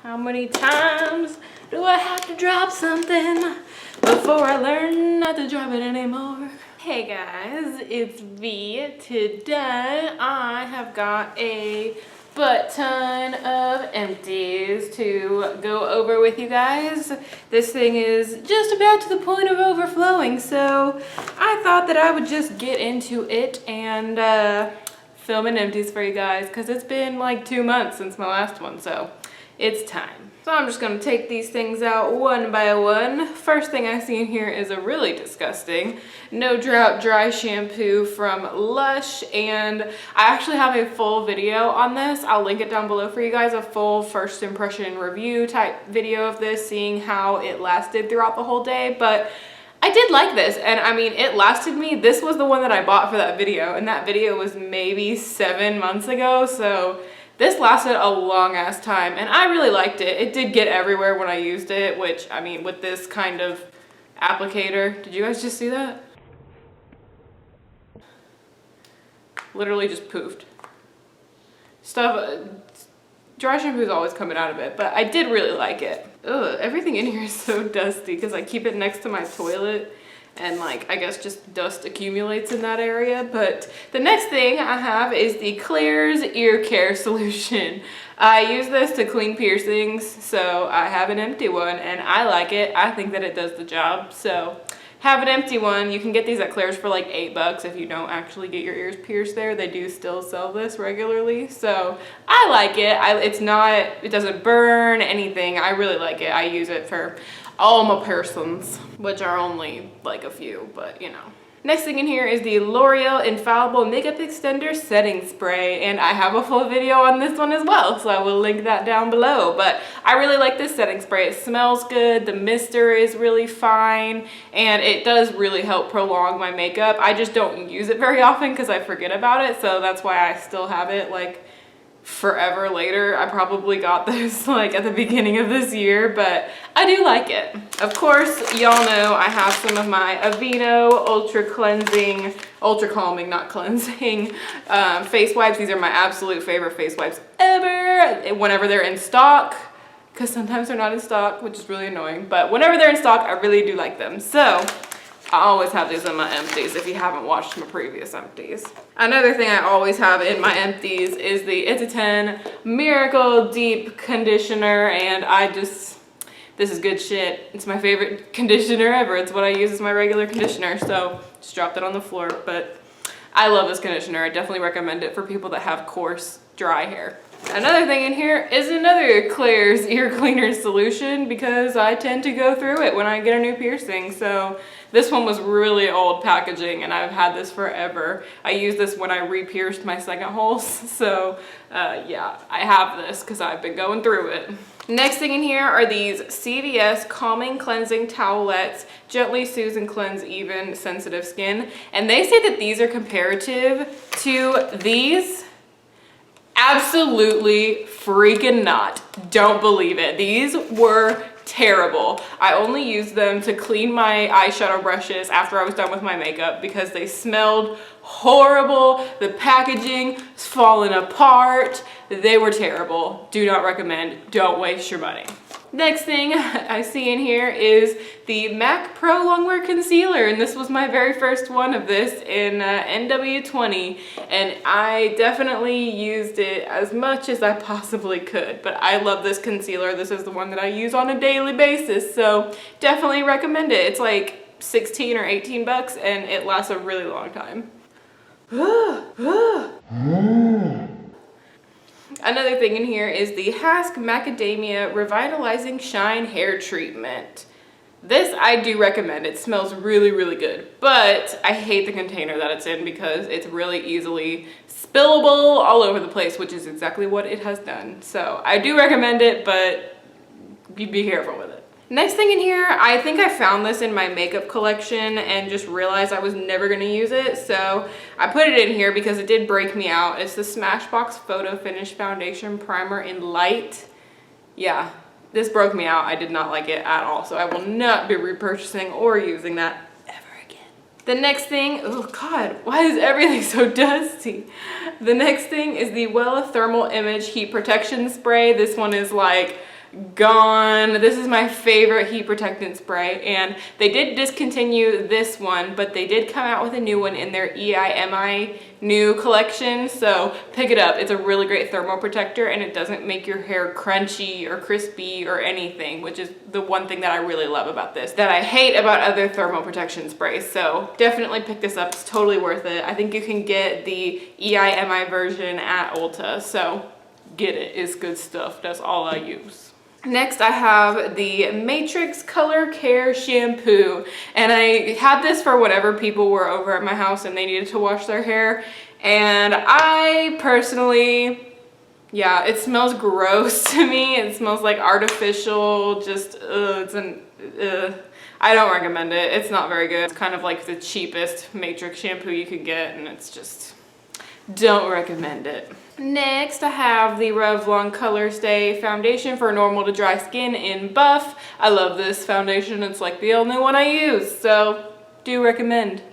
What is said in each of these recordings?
How many times do I have to drop something before I learn not to drop it anymore? Hey guys, it's V. Today I have got a butt ton of empties to go over with you guys. This thing is just about to the point of overflowing, so I thought that I would just get into it and film an empties for you guys because it's been like 2 months since my last one, so it's time. So I'm just gonna take these things out one by one. First thing I see in here is a really disgusting No Drought dry shampoo from Lush, and I actually have a full video on this. I'll link it down below for you guys, a full first impression review type video of this, seeing how it lasted throughout the whole day. But I did like this, and I mean, it lasted me. This was the one that I bought for that video, and that video was maybe 7 months ago, so this lasted a long ass time, and I really liked it. It did get everywhere when I used it, which, I mean, with this kind of applicator, did you guys just see that? Literally just poofed. Dry shampoo is always coming out of it, but I did really like it. Ugh, everything in here is so dusty because I keep it next to my toilet, and like, I guess just dust accumulates in that area. But the next thing I have is the Clears Ear Care Solution. I use this to clean piercings, so I have an empty one and I like it. I think that it does the job, so have an empty one. You can get these at Claire's for like $8 if you don't actually get your ears pierced there. They do still sell this regularly, so I like it. It doesn't burn anything. I really like it. I use it for all my piercings, which are only like a few, but you know. Next thing in here is the L'Oreal Infallible Makeup Extender Setting Spray, and I have a full video on this one as well, so I will link that down below. But I really like this setting spray. It smells good, the mister is really fine, and it does really help prolong my makeup. I just don't use it very often because I forget about it, so that's why I still have it like forever later. I probably got this like at the beginning of this year, but I do like it. Of course, y'all know I have some of my Aveeno ultra calming, not cleansing, face wipes. These are my absolute favorite face wipes ever whenever they're in stock, because sometimes they're not in stock, which is really annoying, but whenever they're in stock, I really do like them. So I always have these in my empties if you haven't watched my previous empties. Another thing I always have in my empties is the It's a 10 Miracle Deep Conditioner, and this is good shit. It's my favorite conditioner ever. It's what I use as my regular conditioner, so just dropped it on the floor, but I love this conditioner. I definitely recommend it for people that have coarse, dry hair. Another thing in here is another Claire's ear cleaner solution because I tend to go through it when I get a new piercing. So this one was really old packaging and I've had this forever. I used this when I re-pierced my second holes. So yeah, I have this because I've been going through it. Next thing in here are these CVS Calming Cleansing Towelettes, Gently Soothes and Cleanse Even Sensitive Skin. And they say that these are comparative to these. Absolutely freaking not. Don't believe it. These were terrible. I only used them to clean my eyeshadow brushes after I was done with my makeup because they smelled horrible. The packaging was falling apart. They were terrible. Do not recommend. Don't waste your money. Next thing I see in here is the MAC Pro Longwear Concealer, and this was my very first one of this in NW20, and I definitely used it as much as I possibly could, but I love this concealer. This is the one that I use on a daily basis, so definitely recommend it. It's like 16 or 18 bucks, and it lasts a really long time. Another thing in here is the Hask Macadamia Revitalizing Shine Hair Treatment. This I do recommend. It smells really, really good, but I hate the container that it's in because it's really easily spillable all over the place, which is exactly what it has done. So I do recommend it, but be careful with it. Next thing in here, I think I found this in my makeup collection and just realized I was never gonna use it, so I put it in here because it did break me out. It's the Smashbox Photo Finish Foundation Primer in Light. Yeah, this broke me out. I did not like it at all, so I will not be repurchasing or using that ever again. The next thing, oh God, why is everything so dusty? The next thing is the Wella Thermal Image Heat Protection Spray. This one is like gone. This is my favorite heat protectant spray, and they did discontinue this one, but they did come out with a new one in their EIMI new collection, so pick it up. It's a really great thermal protector, and it doesn't make your hair crunchy or crispy or anything, which is the one thing that I really love about this, that I hate about other thermal protection sprays. So definitely pick this up. It's totally worth it. I think you can get the EIMI version at Ulta, so get it. It's good stuff. That's all I use. Next, I have the Matrix Color Care Shampoo, and I had this for whenever people were over at my house and they needed to wash their hair, and I personally, yeah, it smells gross to me. It smells like artificial, just, I don't recommend it. It's not very good. It's kind of like the cheapest Matrix shampoo you could get, and it's just, don't recommend it. Next, I have the Revlon Color Stay Foundation for normal to dry skin in Buff. I love this foundation. It's like the only one I use, so do recommend.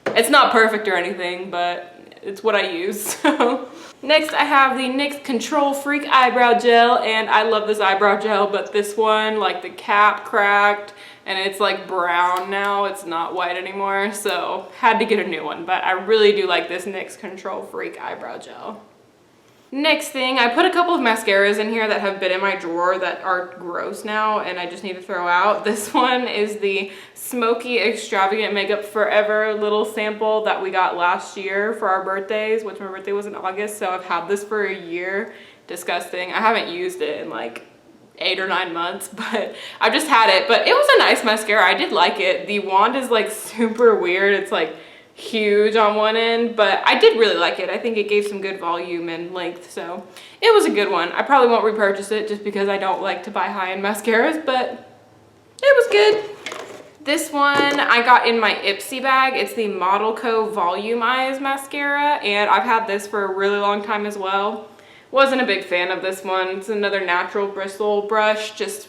It's not perfect or anything, but it's what I use. So next, I have the NYX Control Freak Eyebrow Gel, and I love this eyebrow gel, but this one, like the cap cracked, and it's like brown now. It's not white anymore, so had to get a new one, but I really do like this NYX Control Freak Eyebrow Gel. Next thing, I put a couple of mascaras in here that have been in my drawer that are gross now and I just need to throw out. This one is the Smoky Extravagant Makeup Forever little sample that we got last year for our birthdays, which my birthday was in August, so I've had this for a year. Disgusting. I haven't used it in like 8 or 9 months, but I've just had it. But it was a nice mascara. I did like it. The wand is like super weird. It's like huge on one end, but I did really like it. I think it gave some good volume and length, so it was a good one. I probably won't repurchase it just because I don't like to buy high-end mascaras, but it was good. This one I got in my Ipsy bag. It's the Model Co. Volume Eyes mascara, and I've had this for a really long time as well. Wasn't a big fan of this one. It's another natural bristle brush, just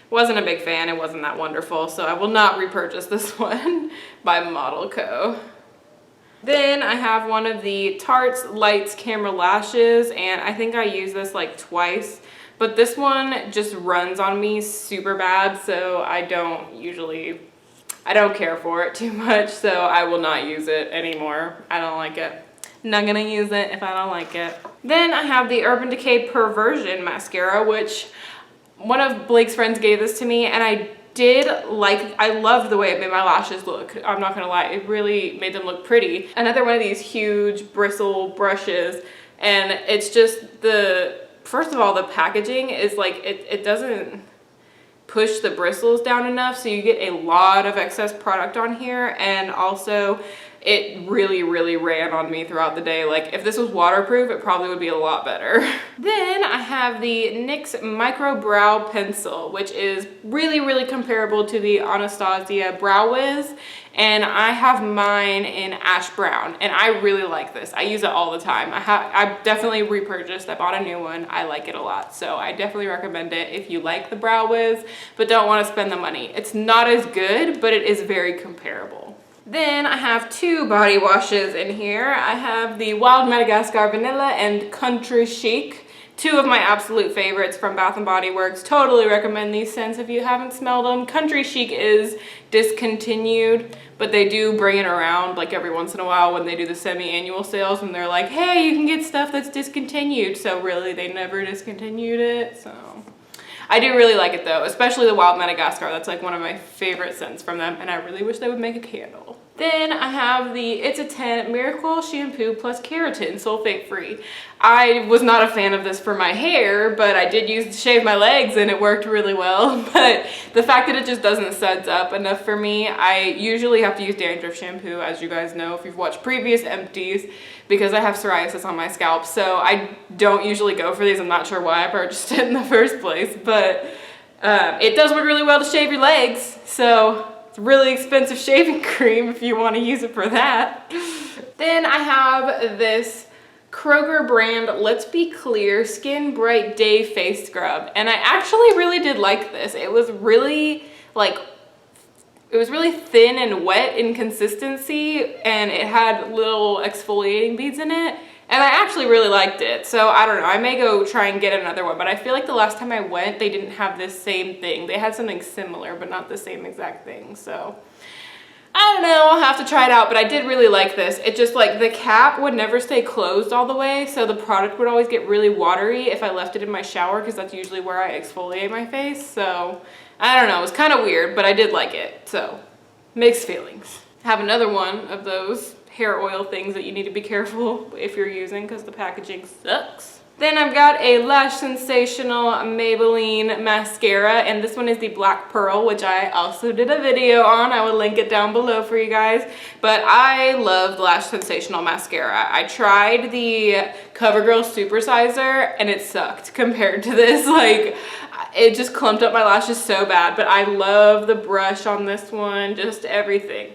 wasn't a big fan. It wasn't that wonderful, so I will not repurchase this one by Model Co. Then I have one of the Tarte Lights Camera Lashes, and I think I used this like twice, but this one just runs on me super bad, so I don't care for it too much, so I will not use it anymore. I don't like it. Not gonna use it if I don't like it. Then I have the Urban Decay Perversion Mascara, which one of Blake's friends gave this to me, and I loved the way it made my lashes look. I'm not gonna lie, it really made them look pretty. Another one of these huge bristle brushes, and it's just first of all, the packaging is like, it doesn't push the bristles down enough, so you get a lot of excess product on here, and also it really, really ran on me throughout the day. Like, if this was waterproof, it probably would be a lot better. Then I have the NYX Micro Brow Pencil, which is really, really comparable to the Anastasia Brow Wiz, and I have mine in ash brown, and I really like this. I use it all the time. I definitely repurchased. I bought a new one. I like it a lot, so I definitely recommend it if you like the Brow Wiz, but don't want to spend the money. It's not as good, but it is very comparable. Then I have 2 body washes in here. I have the Wild Madagascar Vanilla and Country Chic. 2 of my absolute favorites from Bath & Body Works. Totally recommend these scents if you haven't smelled them. Country Chic is discontinued, but they do bring it around like every once in a while when they do the semi-annual sales, and they're like, hey, you can get stuff that's discontinued. So really, they never discontinued it, so. I do really like it though, especially the Wild Madagascar. That's like one of my favorite scents from them, and I really wish they would make a candle. Then I have the It's a 10 Miracle Shampoo Plus Keratin Sulfate Free. I was not a fan of this for my hair, but I did use it to shave my legs and it worked really well. But the fact that it just doesn't suds up enough for me, I usually have to use dandruff shampoo, as you guys know if you've watched previous Empties, because I have psoriasis on my scalp. So I don't usually go for these. I'm not sure why I purchased it in the first place, but it does work really well to shave your legs. So it's a really expensive shaving cream if you want to use it for that. Then I have this Kroger brand Let's Be Clear Skin Bright Day Face Scrub, and I actually really did like this. It was really thin and wet in consistency, and it had little exfoliating beads in it, And I actually really liked it. So I don't know, I may go try and get another one, but I feel like the last time I went, they didn't have this same thing. They had something similar, but not the same exact thing. So I don't know, I'll have to try it out, but I did really like this. It just like the cap would never stay closed all the way, so the product would always get really watery if I left it in my shower, because that's usually where I exfoliate my face. So I don't know, it was kind of weird, but I did like it. So mixed feelings. I have another one of those hair oil things that you need to be careful if you're using, because the packaging sucks. Then I've got a Lash Sensational Maybelline mascara, and this one is the Black Pearl, which I also did a video on. I will link it down below for you guys. But I love Lash Sensational mascara. I tried the CoverGirl Supersizer and it sucked compared to this. Like, it just clumped up my lashes so bad, but I love the brush on this one, just everything.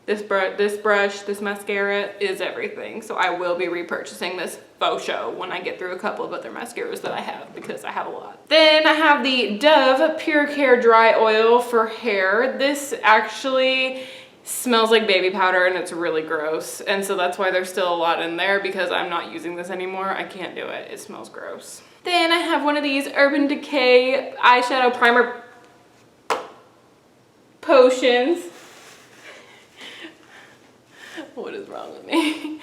This brush, this mascara is everything. So I will be repurchasing this faux show when I get through a couple of other mascaras that I have, because I have a lot. Then I have the Dove Pure Care Dry Oil for hair. This actually smells like baby powder and it's really gross. And so that's why there's still a lot in there, because I'm not using this anymore. I can't do it. It smells gross. Then I have one of these Urban Decay eyeshadow primer potions. What is wrong with me?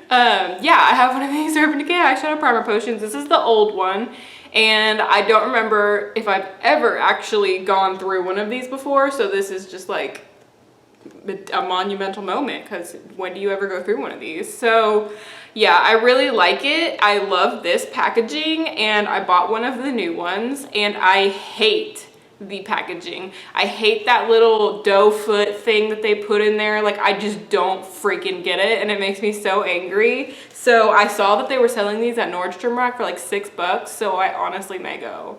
Yeah, I have one of these Urban Decay eyeshadow primer potions. This is the old one, and I don't remember if I've ever actually gone through one of these before, so this is just like a monumental moment, because when do you ever go through one of these? So yeah, I really like it. I love this packaging, and I bought one of the new ones, and I hate the packaging. I hate that little doe foot thing that they put in there. Like, I just don't freaking get it, and it makes me so angry. So I saw that they were selling these at Nordstrom Rack for like $6, so I honestly may go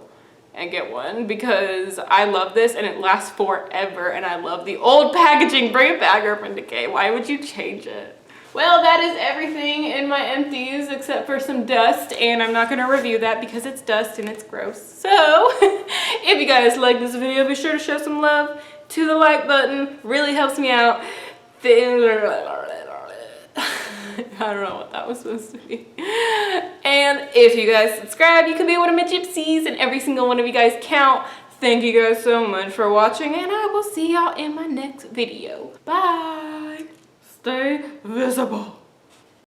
and get one, because I love this and it lasts forever, and I love the old packaging. Bring it back, Urban Decay. Why would you change it? Well, that is everything in my empties except for some dust, and I'm not going to review that because it's dust and it's gross. So if you guys like this video, be sure to show some love to the like button. Really helps me out. I don't know what that was supposed to be. And if you guys subscribe, you can be one of my gypsies, and every single one of you guys count. Thank you guys so much for watching, and I will see y'all in my next video. Bye. Stay visible.